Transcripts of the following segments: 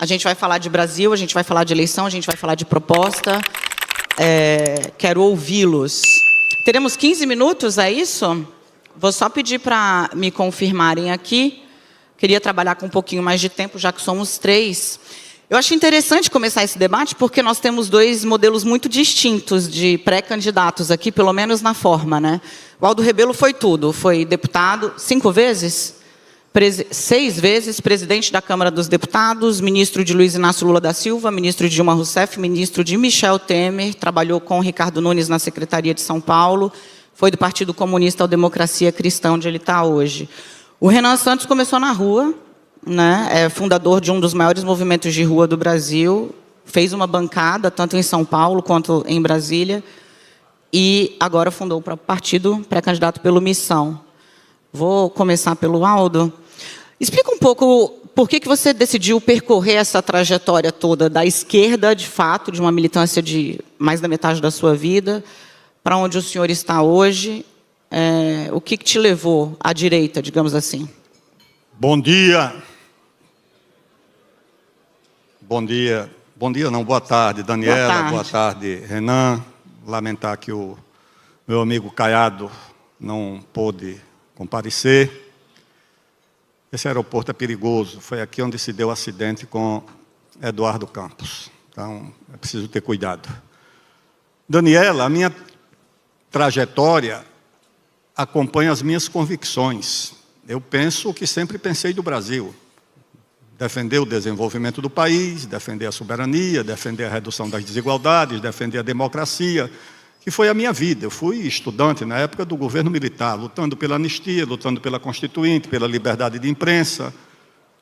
A gente vai falar de Brasil, a gente vai falar de eleição, a gente vai falar de proposta. Quero ouvi-los. Teremos 15 minutos, é isso? Vou só pedir para me confirmarem aqui. Queria trabalhar com um pouquinho mais de tempo, já que somos 3. Eu acho interessante começar esse debate, porque nós temos 2 modelos muito distintos de pré-candidatos aqui, pelo menos na forma, né? O Aldo Rebelo foi tudo. Foi deputado 5 vezes, 6 vezes, presidente da Câmara dos Deputados, ministro de Luiz Inácio Lula da Silva, ministro de Dilma Rousseff, ministro de Michel Temer, trabalhou com Ricardo Nunes na Secretaria de São Paulo, foi do Partido Comunista ao Democracia Cristã, onde ele está hoje. O Renan Santos começou na rua, né? É fundador de um dos maiores movimentos de rua do Brasil, fez uma bancada, tanto em São Paulo quanto em Brasília, e agora fundou o próprio partido, pré-candidato pelo Missão. Vou começar pelo Aldo. Explica um pouco por que você decidiu percorrer essa trajetória toda da esquerda, de fato, de uma militância de mais da metade da sua vida, para onde o senhor está hoje. O que te levou à direita, digamos assim? Bom dia. Bom dia. Bom dia não, boa tarde, Daniela. Boa tarde, Renan. Lamentar que o meu amigo Caiado não pôde comparecer. Esse aeroporto é perigoso. Foi aqui onde se deu o acidente com Eduardo Campos. Então, é preciso ter cuidado. Daniela, a minha trajetória acompanha as minhas convicções. Eu penso o que sempre pensei do Brasil. Defender o desenvolvimento do país, defender a soberania, defender a redução das desigualdades, defender a democracia, que foi a minha vida. Eu fui estudante na época do governo militar, lutando pela anistia, lutando pela Constituinte, pela liberdade de imprensa,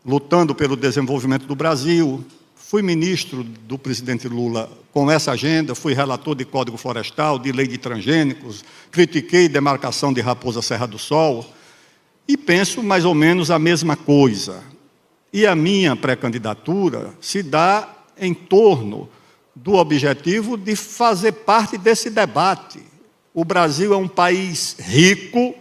lutando pelo desenvolvimento do Brasil. Fui ministro do presidente Lula com essa agenda, fui relator de Código Florestal, de lei de transgênicos, critiquei demarcação de Raposa Serra do Sol e penso mais ou menos a mesma coisa. E a minha pré-candidatura se dá em torno do objetivo de fazer parte desse debate. O Brasil é um país rico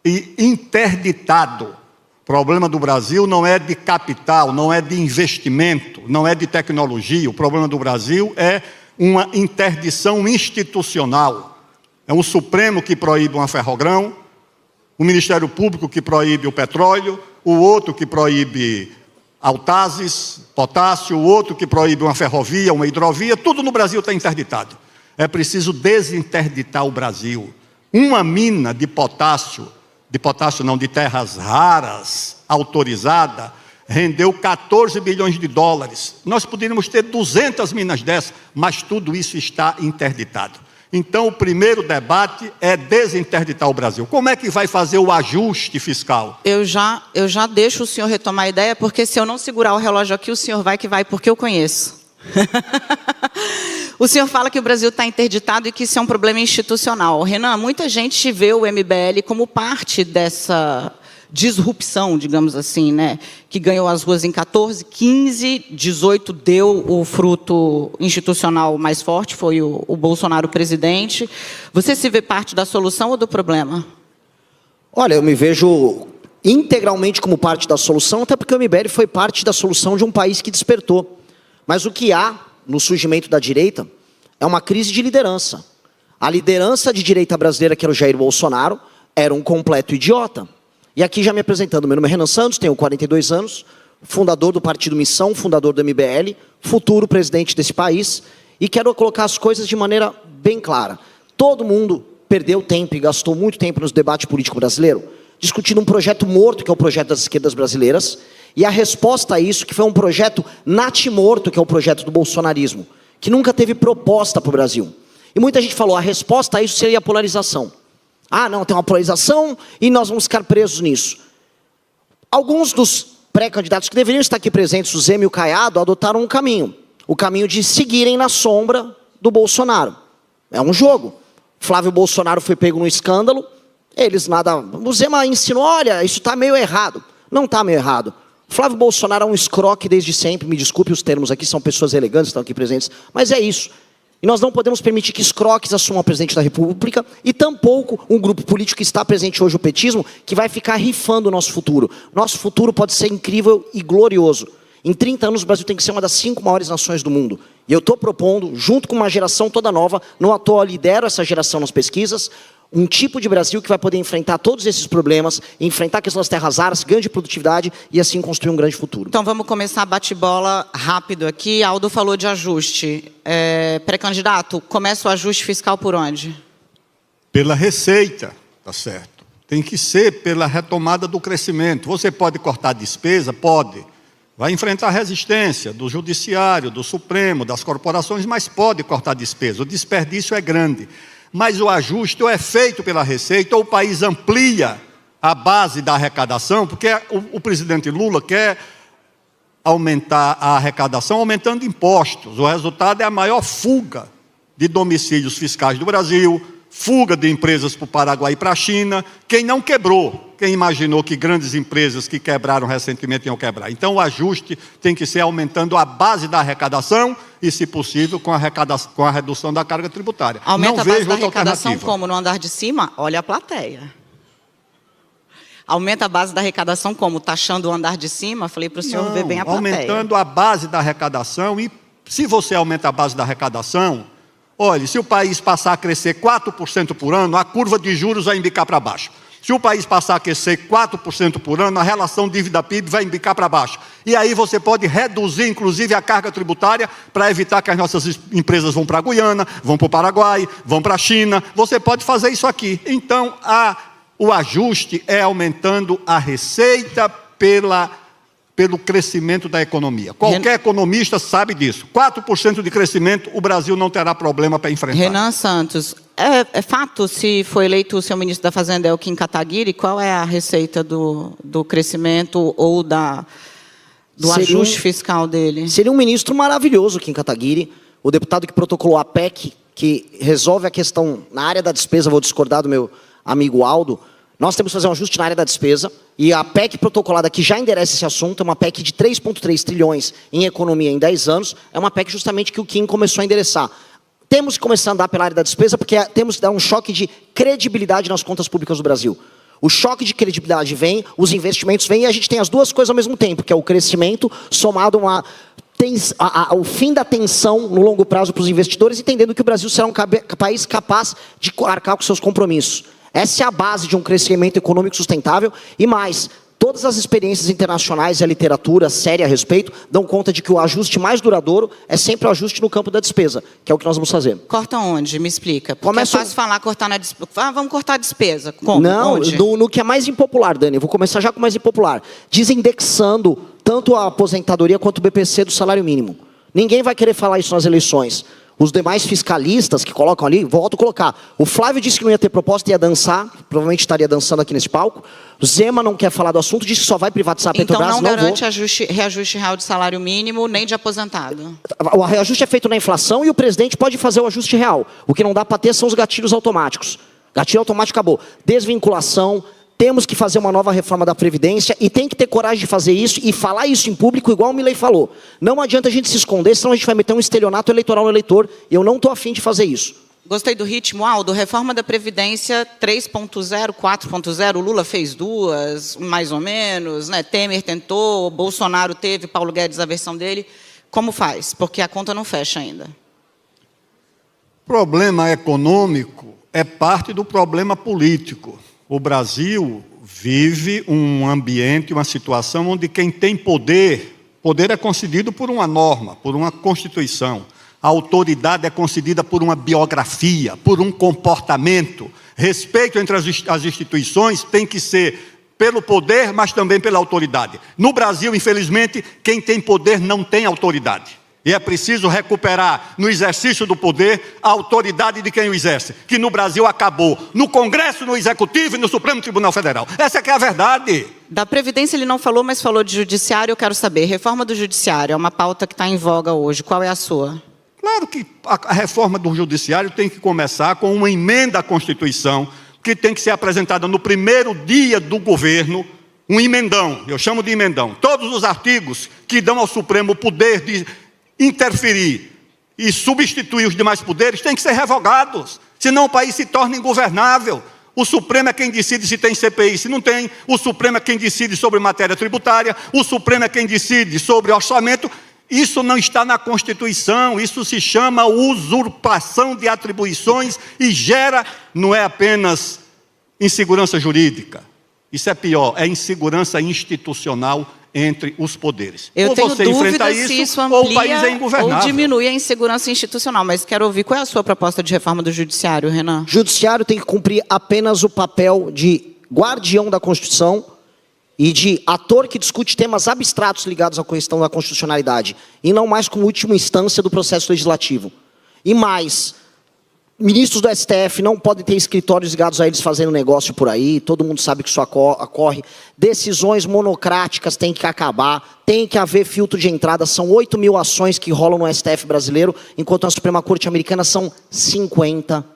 e interditado. O problema do Brasil não é de capital, não é de investimento, não é de tecnologia. O problema do Brasil é uma interdição institucional. É um Supremo que proíbe uma Ferrogrão, o Ministério Público que proíbe o petróleo, o outro que proíbe Autazes, potássio, o outro que proíbe uma ferrovia, uma hidrovia. Tudo no Brasil está interditado. É preciso desinterditar o Brasil. Uma mina de terras raras, autorizada, rendeu 14 bilhões de dólares. Nós poderíamos ter 200 minas dessas, mas tudo isso está interditado. Então, o primeiro debate é desinterditar o Brasil. Como é que vai fazer o ajuste fiscal? Eu já deixo o senhor retomar a ideia, porque se eu não segurar o relógio aqui, o senhor vai que vai, porque eu conheço. O senhor fala que o Brasil está interditado e que isso é um problema institucional. Renan, muita gente vê o MBL como parte dessa disrupção, digamos assim, né? Que ganhou as ruas em 14, 15, 18 deu o fruto institucional mais forte, foi o Bolsonaro presidente. Você se vê parte da solução ou do problema? Olha, eu me vejo integralmente como parte da solução, até porque o MBL foi parte da solução de um país que despertou. Mas o que há no surgimento da direita é uma crise de liderança. A liderança de direita brasileira, que era o Jair Bolsonaro, era um completo idiota. E aqui já me apresentando, meu nome é Renan Santos, tenho 42 anos, fundador do Partido Missão, fundador do MBL, futuro presidente desse país, e quero colocar as coisas de maneira bem clara. Todo mundo perdeu tempo e gastou muito tempo no debate político brasileiro, discutindo um projeto morto, que é o projeto das esquerdas brasileiras, e a resposta a isso, que foi um projeto natimorto, que é o projeto do bolsonarismo, que nunca teve proposta para o Brasil. E muita gente falou, a resposta a isso seria a polarização. Ah, não, tem uma polarização e nós vamos ficar presos nisso. Alguns dos pré-candidatos que deveriam estar aqui presentes, o Zema e o Caiado, adotaram um caminho. O caminho de seguirem na sombra do Bolsonaro. É um jogo. Flávio Bolsonaro foi pego no escândalo, eles nada... O Zema ensinou, olha, isso está meio errado. Não está meio errado. Flávio Bolsonaro é um escroque desde sempre, me desculpe os termos aqui, são pessoas elegantes que estão aqui presentes, mas é isso. E nós não podemos permitir que escroques assumam a presidente da República e tampouco um grupo político que está presente hoje, o petismo, que vai ficar rifando o nosso futuro. Nosso futuro pode ser incrível e glorioso. Em 30 anos, o Brasil tem que ser uma das 5 maiores nações do mundo. E eu estou propondo, junto com uma geração toda nova, não à toa lidero essa geração nas pesquisas, um tipo de Brasil que vai poder enfrentar todos esses problemas, enfrentar a questão das terras raras, ganho de produtividade e assim construir um grande futuro. Então vamos começar bate-bola rápido aqui. Aldo falou de ajuste. Pré-candidato, começa o ajuste fiscal por onde? Pela receita, tá certo. Tem que ser pela retomada do crescimento. Você pode cortar despesa? Pode. Vai enfrentar resistência do judiciário, do Supremo, das corporações, mas pode cortar despesa. O desperdício é grande. Mas o ajuste ou é feito pela receita, ou o país amplia a base da arrecadação, porque o presidente Lula quer aumentar a arrecadação aumentando impostos. O resultado é a maior fuga de domicílios fiscais do Brasil, fuga de empresas para o Paraguai e para a China. Quem não quebrou, quem imaginou que grandes empresas que quebraram recentemente iam quebrar. Então o ajuste tem que ser aumentando a base da arrecadação e, se possível, com a redução da carga tributária. Aumenta não a base vejo da outra arrecadação alternativa. como? No andar de cima? Olha a plateia. Aumenta a base da arrecadação como? Taxando o andar de cima? Falei para o senhor ver bem a plateia. Aumentando a base da arrecadação. E se você aumenta a base da arrecadação, olha, se o país passar a crescer 4% por ano, a curva de juros vai embicar para baixo. Se o país passar a crescer 4% por ano, a relação dívida-PIB vai embicar para baixo. E aí você pode reduzir, inclusive, a carga tributária para evitar que as nossas empresas vão para a Guiana, vão para o Paraguai, vão para a China. Você pode fazer isso aqui. Então, o ajuste é aumentando a receita pelo crescimento da economia. Qualquer economista sabe disso. 4% de crescimento, o Brasil não terá problema para enfrentar. Renan Santos, é fato, se foi eleito o seu ministro da Fazenda, é o Kim Kataguiri, qual é a receita do crescimento ou do ajuste fiscal dele? Seria um ministro maravilhoso, Kim Kataguiri, o deputado que protocolou a PEC, que resolve a questão na área da despesa. Vou discordar do meu amigo Aldo. Nós temos que fazer um ajuste na área da despesa, e a PEC protocolada que já endereça esse assunto é uma PEC de 3,3 trilhões em economia em 10 anos, é uma PEC justamente que o Kim começou a endereçar. Temos que começar a andar pela área da despesa, porque temos que dar um choque de credibilidade nas contas públicas do Brasil. O choque de credibilidade vem, os investimentos vêm, e a gente tem as duas coisas ao mesmo tempo, que é o crescimento somado ao fim da tensão no longo prazo para os investidores, entendendo que o Brasil será um país capaz de arcar com seus compromissos. Essa é a base de um crescimento econômico sustentável. E mais, todas as experiências internacionais e a literatura séria a respeito dão conta de que o ajuste mais duradouro é sempre o ajuste no campo da despesa, que é o que nós vamos fazer. Corta onde? Me explica. Porque é fácil falar cortar na despesa. Vamos cortar a despesa. Como? Não, onde? No que é mais impopular, Dani. Eu vou começar já com o mais impopular. Desindexando tanto a aposentadoria quanto o BPC do salário mínimo. Ninguém vai querer falar isso nas eleições. Os demais fiscalistas que colocam ali, volto a colocar. O Flávio disse que não ia ter proposta, ia dançar, provavelmente estaria dançando aqui nesse palco. O Zema não quer falar do assunto, disse que só vai privatizar a Petrobras. Então não garante reajuste real de salário mínimo, nem de aposentado. O reajuste é feito na inflação e o presidente pode fazer o ajuste real. O que não dá para ter são os gatilhos automáticos. Gatilho automático acabou. Desvinculação. Temos que fazer uma nova reforma da Previdência e tem que ter coragem de fazer isso e falar isso em público, igual o Milei falou. Não adianta a gente se esconder, senão a gente vai meter um estelionato eleitoral no eleitor, e eu não estou afim de fazer isso. Gostei do ritmo, Aldo. Reforma da Previdência 3.0, 4.0, o Lula fez 2, mais ou menos, né? Temer tentou, Bolsonaro teve, Paulo Guedes a versão dele. Como faz? Porque a conta não fecha ainda. O problema econômico é parte do problema político. O Brasil vive um ambiente, uma situação onde quem tem poder é concedido por uma norma, por uma Constituição. A autoridade é concedida por uma biografia, por um comportamento. Respeito entre as instituições tem que ser pelo poder, mas também pela autoridade. No Brasil, infelizmente, quem tem poder não tem autoridade. E é preciso recuperar, no exercício do poder, a autoridade de quem o exerce, que no Brasil acabou, no Congresso, no Executivo e no Supremo Tribunal Federal. Essa é que é a verdade. Da Previdência ele não falou, mas falou de Judiciário. Eu quero saber, reforma do Judiciário é uma pauta que está em voga hoje. Qual é a sua? Claro que a reforma do Judiciário tem que começar com uma emenda à Constituição, que tem que ser apresentada no primeiro dia do governo, um emendão, eu chamo de emendão. Todos os artigos que dão ao Supremo o poder de interferir e substituir os demais poderes têm que ser revogados, senão o país se torna ingovernável. O Supremo é quem decide se tem CPI, se não tem. O Supremo é quem decide sobre matéria tributária. O Supremo é quem decide sobre orçamento. Isso não está na Constituição. Isso se chama usurpação de atribuições e gera, não é apenas insegurança jurídica. Isso é pior, é insegurança institucional entre os poderes. Eu ou tenho você dúvida enfrenta se isso ou o país é amplia ingovernável. ou diminui a insegurança institucional. Mas quero ouvir qual é a sua proposta de reforma do Judiciário, Renan. O Judiciário tem que cumprir apenas o papel de guardião da Constituição e de ator que discute temas abstratos ligados à questão da constitucionalidade, e não mais como última instância do processo legislativo. E mais, ministros do STF não podem ter escritórios ligados a eles fazendo negócio por aí, todo mundo sabe que isso ocorre. Decisões monocráticas têm que acabar, tem que haver filtro de entrada. São 8 mil ações que rolam no STF brasileiro, enquanto na Suprema Corte americana são 50.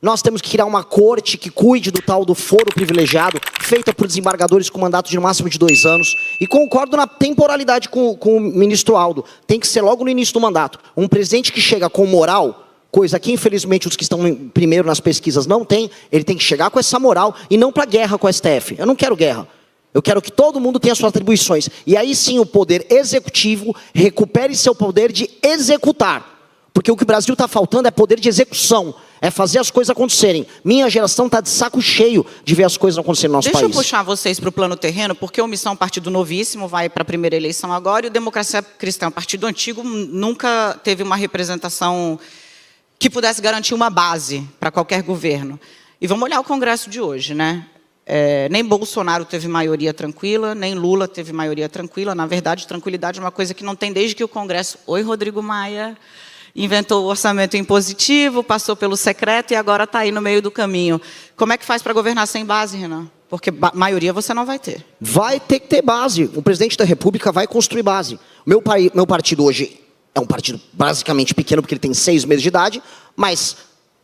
Nós temos que criar uma corte que cuide do tal do foro privilegiado, feita por desembargadores com mandato de no máximo de 2 anos. E concordo na temporalidade com o ministro Aldo. Tem que ser logo no início do mandato. Um presidente que chega com moral, coisa que infelizmente os que estão primeiro nas pesquisas não têm, ele tem que chegar com essa moral e não para guerra com a STF. Eu não quero guerra. Eu quero que todo mundo tenha suas atribuições. E aí sim o poder executivo recupere seu poder de executar. Porque o que o Brasil está faltando é poder de execução. É fazer as coisas acontecerem. Minha geração está de saco cheio de ver as coisas acontecerem no nosso país. Deixa eu puxar vocês para o plano terreno, porque a Omissão é um partido novíssimo, vai para a primeira eleição agora, e o Democracia Cristã, um partido antigo, nunca teve uma representação que pudesse garantir uma base para qualquer governo. E vamos olhar o Congresso de hoje, né? Nem Bolsonaro teve maioria tranquila, nem Lula teve maioria tranquila. Na verdade, tranquilidade é uma coisa que não tem desde que o Congresso... Oi, Rodrigo Maia... Inventou o orçamento impositivo, passou pelo secreto e agora está aí no meio do caminho. Como é que faz para governar sem base, Renan? Porque maioria você não vai ter. Vai ter que ter base. O presidente da República vai construir base. Meu partido hoje é um partido basicamente pequeno, porque ele tem 6 meses de idade, mas,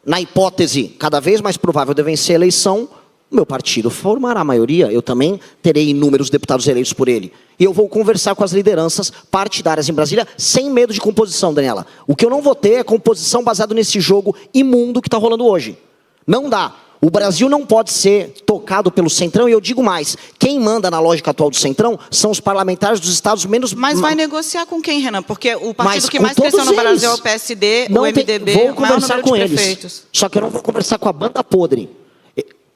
na hipótese cada vez mais provável de vencer a eleição, o meu partido formará a maioria. Eu também terei inúmeros deputados eleitos por ele. E eu vou conversar com as lideranças partidárias em Brasília sem medo de composição, Daniela. O que eu não vou ter é composição baseada nesse jogo imundo que está rolando hoje. Não dá. O Brasil não pode ser tocado pelo Centrão, e eu digo mais, quem manda na lógica atual do Centrão são os parlamentares dos estados menos... Mas vai negociar com quem, Renan? Porque o partido que mais cresceu no Brasil é o PSD, o MDB, vou conversar com eles. Prefeitos. Só que eu não vou conversar com a banda podre.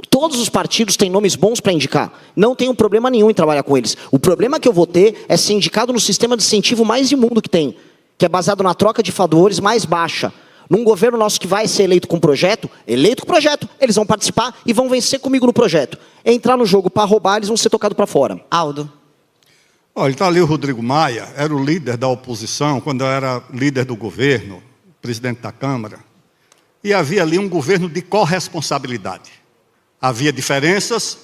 Todos os partidos têm nomes bons para indicar. Não tenho problema nenhum em trabalhar com eles. O problema que eu vou ter é ser indicado no sistema de incentivo mais imundo que tem, que é baseado na troca de favores mais baixa. Num governo nosso que vai ser eleito com projeto, eles vão participar e vão vencer comigo no projeto. Entrar no jogo para roubar, eles vão ser tocados para fora. Aldo. Olha, está ali o Rodrigo Maia, era o líder da oposição, quando eu era líder do governo, presidente da Câmara, e havia ali um governo de corresponsabilidade. Havia diferenças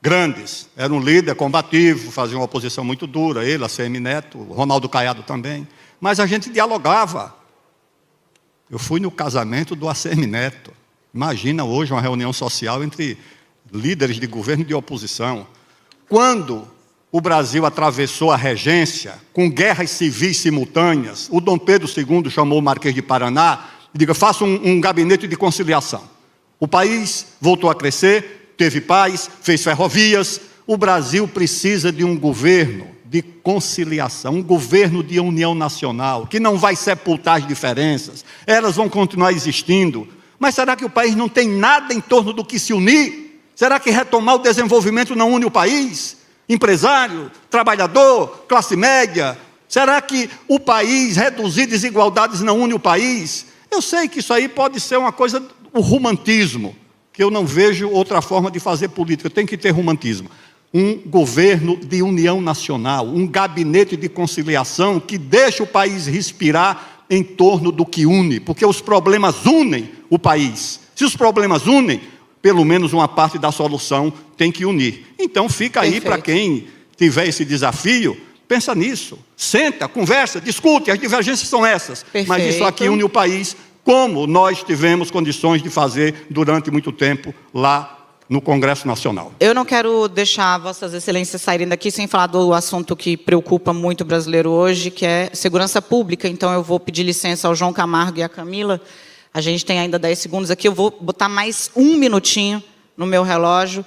grandes. Era um líder combativo, fazia uma oposição muito dura, ele, a ACM Neto, o Ronaldo Caiado também. Mas a gente dialogava. Eu fui no casamento do ACM Neto. Imagina hoje uma reunião social entre líderes de governo e de oposição. Quando o Brasil atravessou a regência, com guerras civis simultâneas, o Dom Pedro II chamou o Marquês de Paraná e disse: faça um gabinete de conciliação. O país voltou a crescer, teve paz, fez ferrovias. O Brasil precisa de um governo de conciliação, um governo de união nacional, que não vai sepultar as diferenças, elas vão continuar existindo. Mas será que o país não tem nada em torno do que se unir? Será que retomar o desenvolvimento não une o país? Empresário, trabalhador, classe média? Será que o país reduzir desigualdades não une o país? Eu sei que isso aí pode ser uma coisa... O romantismo, que eu não vejo outra forma de fazer política, tem que ter romantismo. Um governo de união nacional, um gabinete de conciliação que deixa o país respirar em torno do que une, porque os problemas unem o país. Se os problemas unem, pelo menos uma parte da solução tem que unir. Então fica aí para quem tiver esse desafio, pensa nisso, senta, conversa, discute, as divergências são essas, Perfeito. Mas isso aqui une o país, como nós tivemos condições de fazer durante muito tempo lá no Congresso Nacional. Eu não quero deixar Vossas Excelências saírem daqui sem falar do assunto que preocupa muito o brasileiro hoje, que é segurança pública. Então eu vou pedir licença ao João Camargo e à Camila. A gente tem ainda 10 segundos aqui, eu vou botar mais 1 minutinho no meu relógio.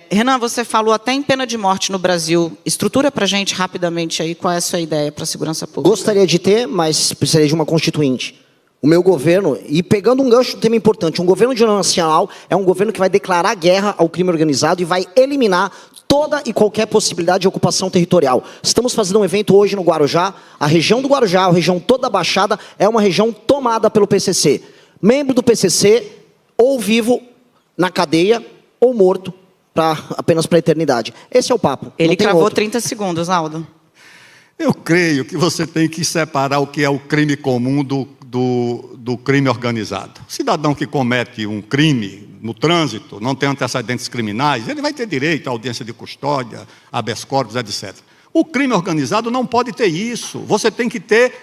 Renan, você falou até em pena de morte no Brasil. Estrutura para a gente rapidamente aí qual é a sua ideia para a segurança pública. Gostaria de ter, mas precisaria de uma constituinte. O meu governo, e pegando um gancho de um tema importante, um governo de união nacional é um governo que vai declarar guerra ao crime organizado e vai eliminar toda e qualquer possibilidade de ocupação territorial. Estamos fazendo um evento hoje no Guarujá. A região do Guarujá, a região toda da Baixada, é uma região tomada pelo PCC. Membro do PCC, ou vivo na cadeia, ou morto, apenas para a eternidade. Esse é o papo. Ele cravou 30 segundos, Aldo. Eu creio que você tem que separar o que é o crime comum do crime organizado. O cidadão que comete um crime no trânsito, não tem antecedentes criminais, ele vai ter direito à audiência de custódia, habeas corpus, etc. O crime organizado não pode ter isso. Você tem que ter,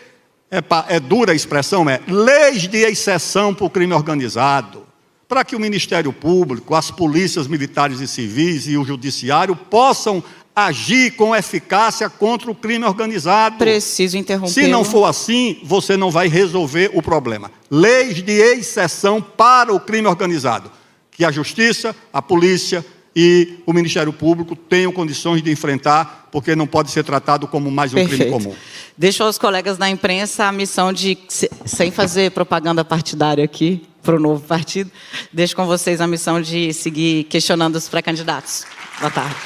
dura a expressão, leis de exceção para o crime organizado, para que o Ministério Público, as polícias militares e civis e o judiciário possam agir com eficácia contra o crime organizado. Preciso interromper. Se não for assim, você não vai resolver o problema. Leis de exceção para o crime organizado. Que a Justiça, a Polícia e o Ministério Público tenham condições de enfrentar, porque não pode ser tratado como mais um crime comum. Deixo aos colegas da imprensa a missão de, sem fazer propaganda partidária aqui, para o novo partido, deixo com vocês a missão de seguir questionando os pré-candidatos. Boa tarde.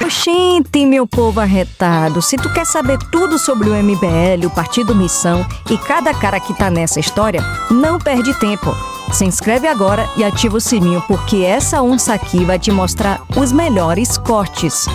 Oxente, meu povo arretado, se tu quer saber tudo sobre o MBL, o Partido Missão e cada cara que tá nessa história, não perde tempo. Se inscreve agora e ativa o sininho, porque essa onça aqui vai te mostrar os melhores cortes.